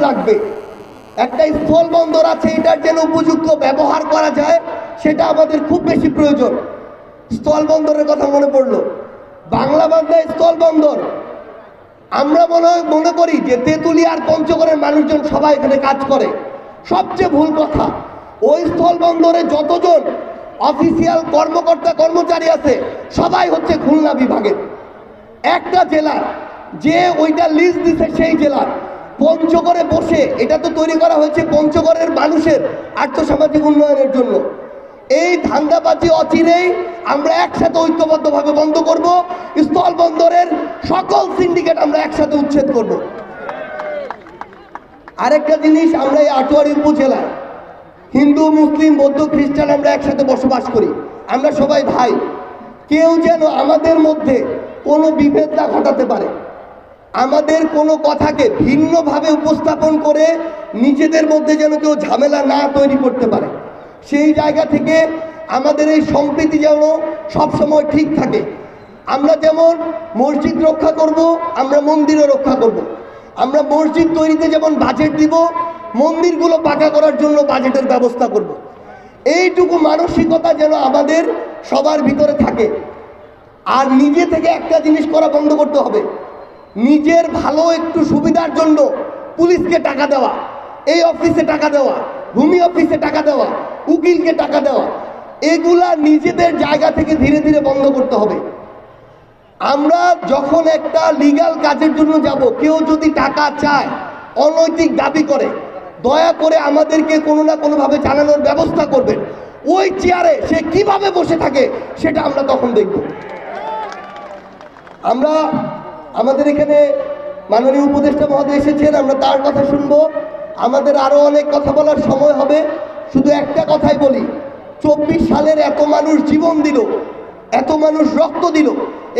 রাখবে। একটা স্থল বন্দর আছে, এটার যেন উপযুক্ত ব্যবহার করা যায় সেটা আমাদের খুব বেশি প্রয়োজন। স্থল বন্দরের কথা মনে পড়লো, বাংলা বান্ধায় স্থল বন্দর। আমরা মনে করি যে তেঁতুলিয়া আর পঞ্চগড়ের মানুষজন সবাই এখানে কাজ করে, সবচেয়ে ভুল কথা। ওই স্থল বন্দরে যতজন অফিসিয়াল কর্মকর্তা কর্মচারী আছে সবাই হচ্ছে খুলনা বিভাগের। একটা জেলার যে ওইটা লিজ দিছে সেই জেলার পঞ্চগড়ে বসে, এটা তো তৈরি করা হয়েছে পঞ্চগড়ের মানুষের আর্থসামাজিক উন্নয়নের জন্য। এই ধান্দাবাজি অচিরেই আমরা একসাথে ঐক্যবদ্ধভাবে বন্ধ করব। স্থল বন্দরের সকল সিন্ডিকেট আমরা একসাথে উচ্ছেদ করব। আরেকটা জিনিস, আমরা এই আটোয়ারি উপজেলায় হিন্দু মুসলিম বৌদ্ধ খ্রিস্টান আমরা একসাথে বসবাস করি, আমরা সবাই ভাই। কেউ যেন আমাদের মধ্যে কোনো বিভেদ না ঘটাতে পারে, আমাদের কোনো কথাকে ভিন্নভাবে উপস্থাপন করে নিজেদের মধ্যে যেন কেউ ঝামেলা না তৈরি করতে পারে। সেই জায়গা থেকে আমাদের এই সম্প্রীতি যেন সবসময় ঠিক থাকে। আমরা যেমন মসজিদ রক্ষা করব, আমরা মন্দিরও রক্ষা করব। আমরা মসজিদ তৈরিতে যেমন বাজেট দিব, মন্দিরগুলো পাকা করার জন্য বাজেটের ব্যবস্থা করব। এইটুকু মানসিকতা যেন আমাদের সবার ভিতরে থাকে। আর নিজে থেকে একটা জিনিস করা বন্ধ করতে হবে, নিজের ভালো একটু সুবিধার জন্য পুলিশকে টাকা দেওয়া, এই অফিসে টাকা দেওয়া, ভূমি অফিসে টাকা দেওয়া, উকিলকে টাকা দেওয়া, এগুলা নিজেদের জায়গা থেকে ধীরে ধীরে বন্ধ করতে হবে। আমরা যখন একটা লিগ্যাল কাজের জন্য যাব, কেউ যদি টাকা চায়, অনৈতিক দাবি করে, দয়া করে আমাদেরকে কোনো না কোনোভাবে জানানোর ব্যবস্থা করবেন। ওই চেয়ারে সে কিভাবে বসে থাকে সেটা আমরা তখন দেখব। আমরা আমাদের এখানে মাননীয় উপদেষ্টা মহোদয় এসেছেন, আমরা তার কথা শুনবো। আমাদের আরও অনেক কথা বলার সময় হবে, শুধু একটা কথাই বলি, 24 সালের এত মানুষ জীবন দিল, এত মানুষ রক্ত দিল,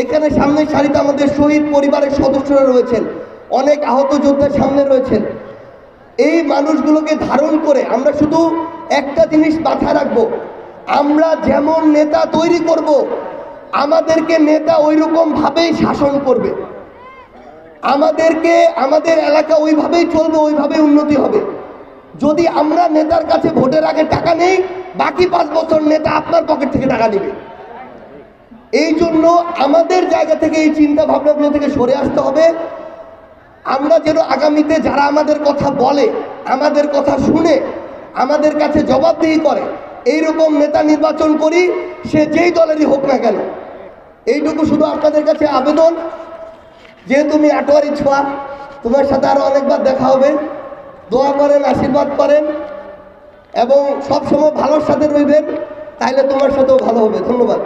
এখানে সামনের সারিতে আমাদের শহীদ পরিবারের সদস্যরা রয়েছেন, অনেক আহত যোদ্ধা সামনে রয়েছেন। এই মানুষগুলোকে ধারণ করে আমরা শুধু একটা জিনিস মাথায় রাখবো, আমরা যেমন নেতা তৈরি করব, আমাদেরকে নেতা ওই রকম ভাবেই শাসন করবে, আমাদেরকে আমাদের এলাকা ওইভাবেই চলবে, ওইভাবেই উন্নতি হবে। যদি আমরা নেতার কাছে ভোটের আগে টাকা নেই, বাকি 5 বছর নেতা আপনার পকেট থেকে টাকা নেবে। এই জন্য আমাদের জায়গা থেকে এই চিন্তা ভাবনাগুলো থেকে সরে আসতে হবে। আমরা যেন আগামীতে যারা আমাদের কথা বলে, আমাদের কথা শুনে, আমাদের কাছে জবাবদিহি করে, এইরকম নেতা নির্বাচন করি, সে যেই দলেরই হোক না কেন। এইটুকু শুধু আপনাদের কাছে আবেদন, যে তুমি আটোয়ারি ছোঁয়া, তোমার সাথে আরো অনেকবার দেখা হবে। দোয়া করেন, আশীর্বাদ করেন এবং সবসময় ভালোর সাথে রইবেন, তাইলে তোমার সাথেও ভালো হবে। ধন্যবাদ।